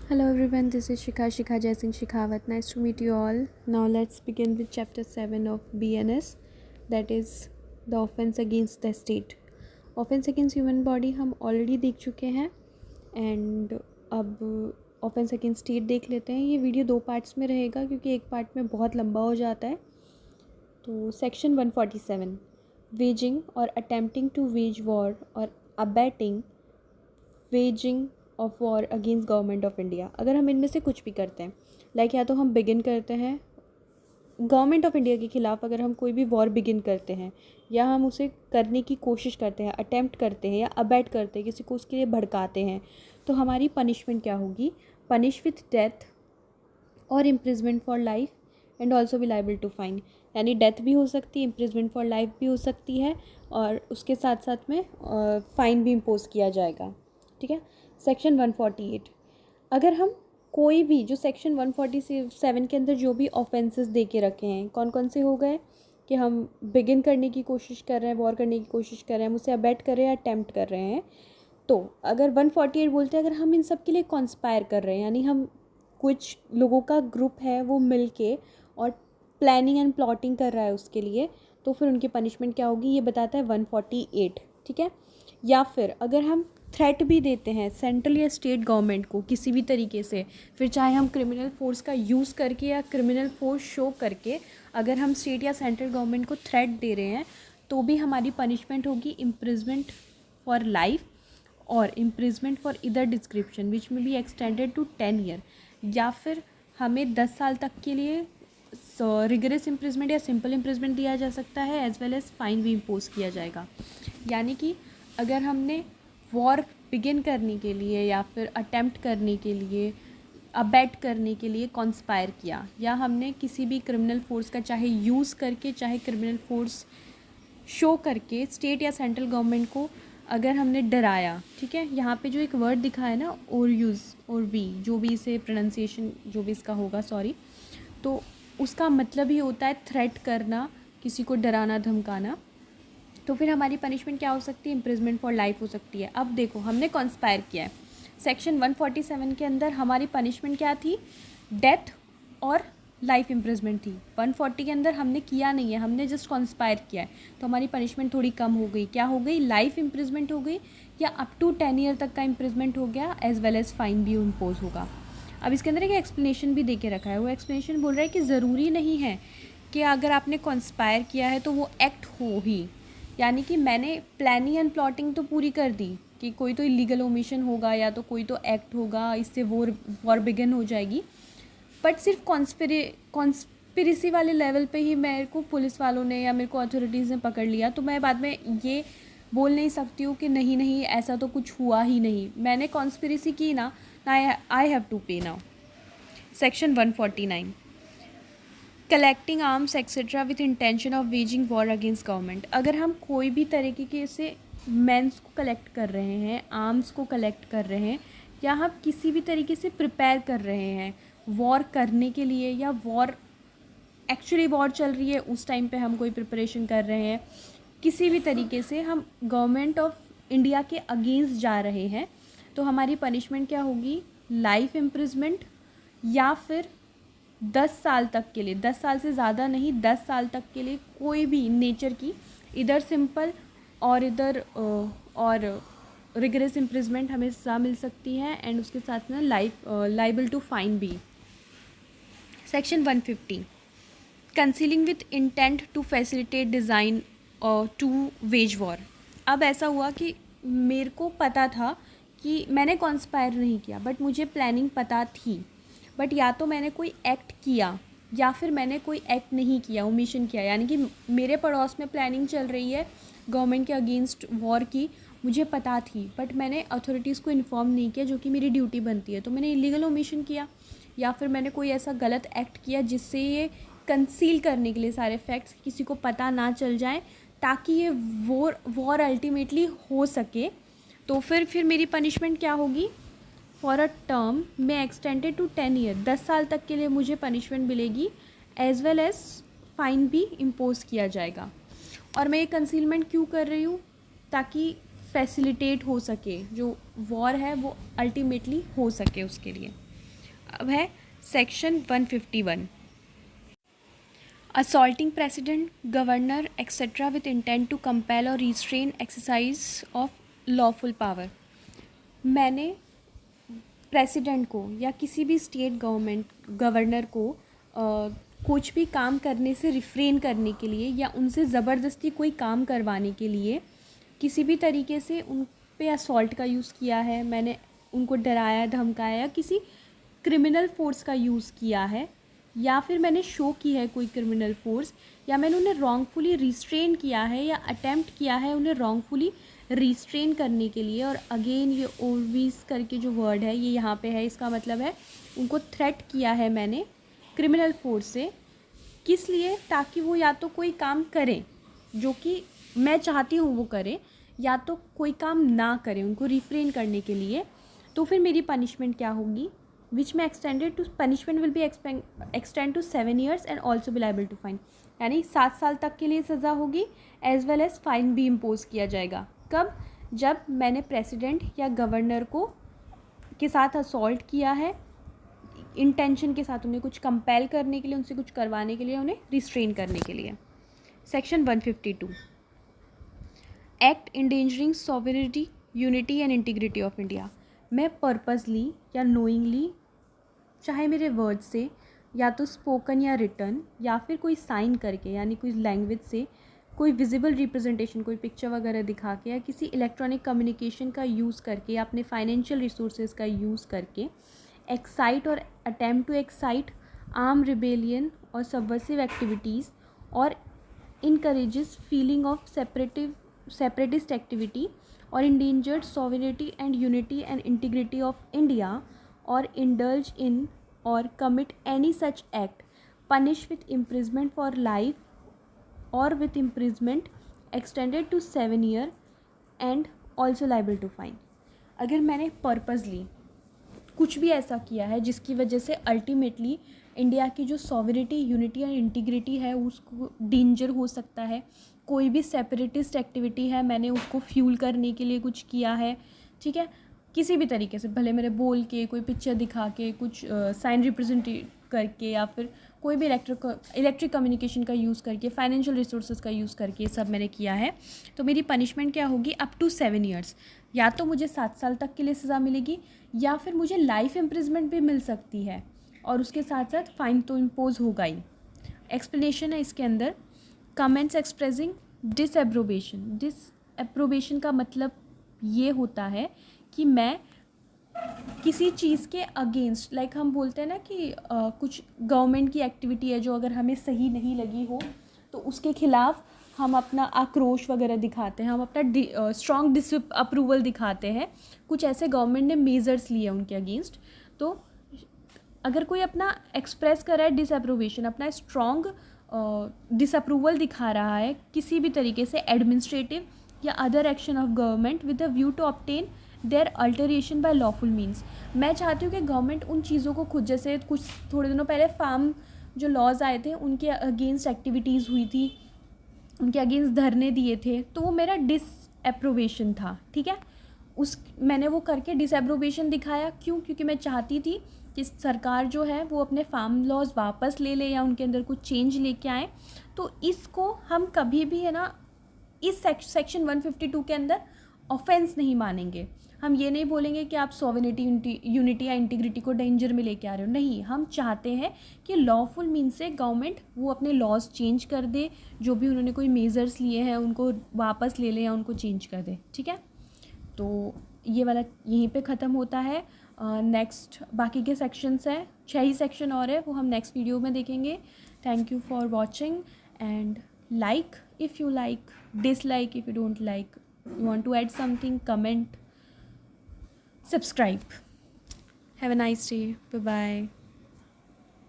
Hello everyone, this is Shikha Jaisingh Shekhawat. Nice to meet you all. Now let's begin with chapter 7 of BNS, that is the offense against the state. Offense against human body हम already देख चुके हैं and अब offense against state देख लेते हैं. ये video 2 parts में रहेगा क्योंकि एक पार्ट में बहुत लंबा हो जाता है. तो section 147 waging or attempting to wage war or abetting waging of war against government of India. अगर हम इनमें से कुछ भी करते हैं लाइक या तो हम बिगिन करते हैं गवर्नमेंट ऑफ इंडिया के ख़िलाफ़, अगर हम कोई भी वॉर बिगिन करते हैं या हम उसे करने की कोशिश करते हैं, अटेम्प्ट करते हैं या अबैट करते हैं, किसी को उसके लिए भड़काते हैं, तो हमारी पनिशमेंट क्या होगी? पनिश विथ डेथ और imprisonment for life and also be liable to fine. यानी डेथ भी हो सकती है, इम्प्रिजमेंट फॉर लाइफ भी हो सकती है और उसके साथ साथ में फ़ाइन भी इम्पोज किया जाएगा. ठीक है. सेक्शन 148, अगर हम कोई भी जो सेक्शन 147 के अंदर जो भी ऑफेंसेस दे के रखे हैं, कौन कौन से हो गए कि हम बिगिन करने की कोशिश कर रहे हैं, वॉर करने की कोशिश कर रहे हैं, हम उसे अबैट कर रहे हैं, अटेम्प्ट कर रहे हैं, तो अगर 148 बोलते हैं अगर हम इन सब के लिए कॉन्स्पायर कर रहे हैं, यानी हम कुछ लोगों का ग्रुप है वो मिल के और प्लानिंग एंड प्लॉटिंग कर रहा है उसके लिए, तो फिर उनकी पनिशमेंट क्या होगी ये बताता है 148. ठीक है. या फिर अगर हम थ्रेट भी देते हैं सेंट्रल या स्टेट गवर्नमेंट को किसी भी तरीके से, फिर चाहे हम क्रिमिनल फोर्स का यूज़ करके या क्रिमिनल फोर्स शो करके अगर हम स्टेट या सेंट्रल गवर्नमेंट को थ्रेट दे रहे हैं, तो भी हमारी पनिशमेंट होगी इम्प्रिजमेंट फॉर लाइफ और इम्प्रिजमेंट फॉर इधर डिस्क्रिप्शन विच में बी एक्सटेंडेड टू 10 ईयर, या फिर हमें 10 साल तक के लिए रिगरस इम्प्रिजमेंट या सिंपल इम्प्रिजमेंट दिया जा सकता है, एज वेल एज़ फाइन भी इम्पोज किया जाएगा. यानी कि अगर हमने वॉर बिगिन करने के लिए या फिर अटेम्प्ट करने के लिए, अबैट करने के लिए कॉन्स्पायर किया, या हमने किसी भी क्रिमिनल फोर्स का चाहे यूज़ करके चाहे क्रिमिनल फोर्स शो करके स्टेट या सेंट्रल गवर्नमेंट को अगर हमने डराया. ठीक है. यहाँ पे जो एक वर्ड दिखा है ना, और यूज़ और बी, जो भी इसे प्रोनाउंसिएशन जो भी इसका होगा, सॉरी, तो उसका मतलब ही होता है थ्रेट करना, किसी को डराना धमकाना. तो फिर हमारी पनिशमेंट क्या हो सकती है? इम्प्रिजमेंट फॉर लाइफ हो सकती है. अब देखो हमने कॉन्स्पायर किया है. सेक्शन 147 के अंदर हमारी पनिशमेंट क्या थी? डेथ और लाइफ इम्प्रिजमेंट थी. 140 के अंदर हमने किया नहीं है, हमने जस्ट कॉन्स्पायर किया है, तो हमारी पनिशमेंट थोड़ी कम हो गई. क्या हो गई? लाइफ इम्प्रिजमेंट हो गई या अप टू 10 ईयर तक का इम्प्रिजमेंट हो गया, एज वेल एज़ फाइन भी इम्पोज होगा. अब इसके अंदर एक एक्सप्लेनेशन भी दे के रखा है. वो एक्सप्लेनेशन बोल रहा है कि ज़रूरी नहीं है कि अगर आपने कॉन्स्पायर किया है तो वो एक्ट हो ही, यानी कि मैंने प्लानिंग एंड प्लॉटिंग तो पूरी कर दी कि कोई तो इलीगल ओमिशन होगा या तो कोई तो एक्ट होगा, इससे वॉर बिगिन हो जाएगी, बट सिर्फ कॉन्स्पिरेसी वाले लेवल पे ही मेरे को पुलिस वालों ने या मेरे को अथॉरिटीज़ ने पकड़ लिया, तो मैं बाद में ये बोल नहीं सकती हूँ कि नहीं नहीं ऐसा तो कुछ हुआ ही नहीं, मैंने कॉन्स्पिरेसी की ना, आई हैव टू पे now. Section 149, collecting arms etcetera with intention of waging war against government. अगर हम कोई भी तरीके से मेंस को कलेक्ट कर रहे हैं, आर्म्स को कलेक्ट कर रहे हैं, या हम किसी भी तरीके से प्रिपेयर कर रहे हैं वॉर करने के लिए, या वॉर एक्चुअली वॉर चल रही है उस टाइम पे हम कोई प्रिपरेशन कर रहे हैं, किसी भी तरीके से हम गवर्नमेंट ऑफ इंडिया के अगेंस्ट जा रहे हैं, तो हमारी पनिशमेंट क्या होगी? लाइफ इम्प्रिजमेंट या फिर 10 साल तक के लिए, 10 साल से ज़्यादा नहीं, 10 साल तक के लिए कोई भी नेचर की इधर सिंपल और इधर और रिगरस इम्प्रिजमेंट हमें सज़ा मिल सकती है, एंड उसके साथ में लाइबल टू फाइन भी. Section 150, concealing with intent to facilitate design to wage war. अब ऐसा हुआ कि मेरे को पता था कि मैंने कॉन्स्पायर नहीं किया, बट मुझे प्लानिंग पता थी, बट या तो मैंने कोई एक्ट किया या फिर मैंने कोई एक्ट नहीं किया, ओमिशन किया, यानी कि मेरे पड़ोस में प्लानिंग चल रही है गवर्नमेंट के अगेंस्ट वॉर की, मुझे पता थी, बट मैंने अथॉरिटीज़ को इन्फॉर्म नहीं किया, जो कि मेरी ड्यूटी बनती है, तो मैंने इलीगल ओमिशन किया, या फिर मैंने कोई ऐसा गलत एक्ट किया जिससे ये कंसील करने के लिए सारे फैक्ट्स किसी को पता ना चल जाए, ताकि ये वॉर अल्टीमेटली हो सके, तो फिर मेरी पनिशमेंट क्या होगी? फॉर अ टर्म में एक्सटेंडेड टू 10 ईयर, 10 साल तक के लिए मुझे पनिशमेंट मिलेगी, एज वेल एज फाइन भी इम्पोज किया जाएगा. और मैं ये कंसीलमेंट क्यों कर रही हूँ? ताकि फैसिलिटेट हो सके, जो वॉर है वो अल्टीमेटली हो सके उसके लिए. अब है section 151, assaulting president, governor, etc. with intent to compel or restrain exercise of lawful power. मैंने प्रेसिडेंट को या किसी भी स्टेट गवर्नर को कुछ भी काम करने से रिफ्रेन करने के लिए या उनसे ज़बरदस्ती कोई काम करवाने के लिए किसी भी तरीके से उन पे असॉल्ट का यूज़ किया है, मैंने उनको डराया धमकाया या किसी क्रिमिनल फोर्स का यूज़ किया है, या फिर मैंने शो की है कोई क्रिमिनल फोर्स, या मैंने उन्हें रॉन्गफुली रिस्ट्रेन किया है या अटेम्प्ट किया है उन्हें रॉन्गफुली रिस्ट्रेन करने के लिए। और अगेन ये ओवीज करके जो वर्ड है ये यहाँ पे है, इसका मतलब है उनको थ्रेट किया है मैंने क्रिमिनल फोर्स से, किस लिए, ताकि वो या तो कोई काम करें जो कि मैं चाहती हूँ वो करें, या तो कोई काम ना करें, उनको रिफ्रेन करने के लिए। तो फिर मेरी पनिशमेंट क्या होगी, विच में extended to punishment will be extend to 7 years and also be liable to fine, यानी 7 साल तक के लिए सज़ा होगी एज वेल एज़ फाइन भी इम्पोज किया जाएगा। कब, जब मैंने प्रेसिडेंट या गवर्नर को के साथ असॉल्ट किया है, इंटेंशन के साथ उन्हें कुछ कंपेल करने के लिए, उनसे कुछ करवाने के लिए, उन्हें रिस्ट्रेन करने के लिए। Section 152, act endangering sovereignty, unity and integrity of India. मैं पर्पसली या नोइंगली, चाहे मेरे वर्ड से या तो स्पोकन या रिटन या फिर कोई साइन करके यानी कोई लैंग्वेज से, कोई विजिबल रिप्रेजेंटेशन, कोई पिक्चर वगैरह दिखा के या किसी इलेक्ट्रॉनिक कम्युनिकेशन का यूज़ करके या अपने फाइनेंशियल रिसोर्सेज का यूज़ करके एक्साइट और attempt to excite arm rebellion और सबवर्सिव एक्टिविटीज़ और encourages feeling of separatist activity और endangered sovereignty and unity and integrity of India or indulge in or commit any such act, punished with imprisonment for life or with imprisonment extended to 7 years and also liable to fine। अगर मैंने purposely कुछ भी ऐसा किया है जिसकी वजह से अल्टीमेटली इंडिया की जो सॉवरेनिटी, यूनिटी और इंटीग्रिटी है उसको डेंजर हो सकता है, कोई भी सेपरेटिस्ट एक्टिविटी है मैंने उसको फ्यूल करने के लिए कुछ किया है, ठीक है, किसी भी तरीके से, भले मेरे बोल के, कोई पिक्चर दिखा के, कुछ साइन रिप्रेजेंट करके या फिर कोई भी इलेक्ट्रिक कम्युनिकेशन का यूज़ करके, फाइनेंशियल रिसोर्सेज का यूज़ करके ये सब मैंने किया है, तो मेरी पनिशमेंट क्या होगी, अप टू 7 years, या तो मुझे 7 साल तक के लिए सज़ा मिलेगी या फिर मुझे लाइफ इम्प्रिजमेंट भी मिल सकती है और उसके साथ साथ फ़ाइन तो इम्पोज होगा ही। एक्सप्लेनेशन है इसके अंदर, कमेंट्स एक्सप्रेसिंग डिसएप्रोबेशन। डिसएप्रोबेशन का मतलब ये होता है कि मैं किसी चीज़ के अगेंस्ट, लाइक हम बोलते हैं ना कि कुछ गवर्नमेंट की एक्टिविटी है जो अगर हमें सही नहीं लगी हो तो उसके खिलाफ हम अपना आक्रोश वगैरह दिखाते हैं, हम अपना स्ट्रॉन्ग डिसअप्रूवल दिखाते हैं, कुछ ऐसे गवर्नमेंट ने मेजर्स लिए उनके अगेंस्ट। तो अगर कोई अपना एक्सप्रेस कर रहा है डिसअप्रोवेशन, अपना स्ट्रॉन्ग डिसअप्रूवल दिखा रहा है किसी भी तरीके से एडमिनिस्ट्रेटिव या other action of government with the view to obtain their alteration by lawful means, मैं चाहती हूँ कि गवर्नमेंट उन चीज़ों को खुद, जैसे कुछ थोड़े दिनों पहले फार्म जो लॉज आए थे उनके अगेंस्ट एक्टिविटीज़ हुई थी, उनके अगेंस्ट धरने दिए थे, तो वो मेरा डिसअप्रोवेशन था, ठीक है, मैंने वो करके डिसअप्रोवेशन दिखाया। क्यों? क्योंकि मैं चाहती थी कि सरकार जो है वो अपने फार्म लॉज वापस ले ले या उनके अंदर कुछ चेंज लेके आए। तो इसको हम कभी भी है ना इस सेक्शन 152 के अंदर ऑफेंस नहीं मानेंगे। हम ये नहीं बोलेंगे कि आप सॉवरेनिटी, यूनिटी या इंटीग्रिटी को डेंजर में लेके आ रहे हो, नहीं, हम चाहते हैं कि लॉफुल मीन से गवर्नमेंट वो अपने लॉज चेंज कर दे, जो भी उन्होंने कोई मेजर्स लिए हैं उनको वापस ले ले या उनको चेंज कर दे, ठीक है। तो ये वाला यहीं पे ख़त्म होता है। नेक्स्ट बाकी के सेक्शंस हैं, 6 ही सेक्शन और है, वो हम नेक्स्ट वीडियो में देखेंगे। Thank you for watching and like if you like, dislike if you don't like, you want to add something, comment, subscribe. Have a nice day. Bye bye.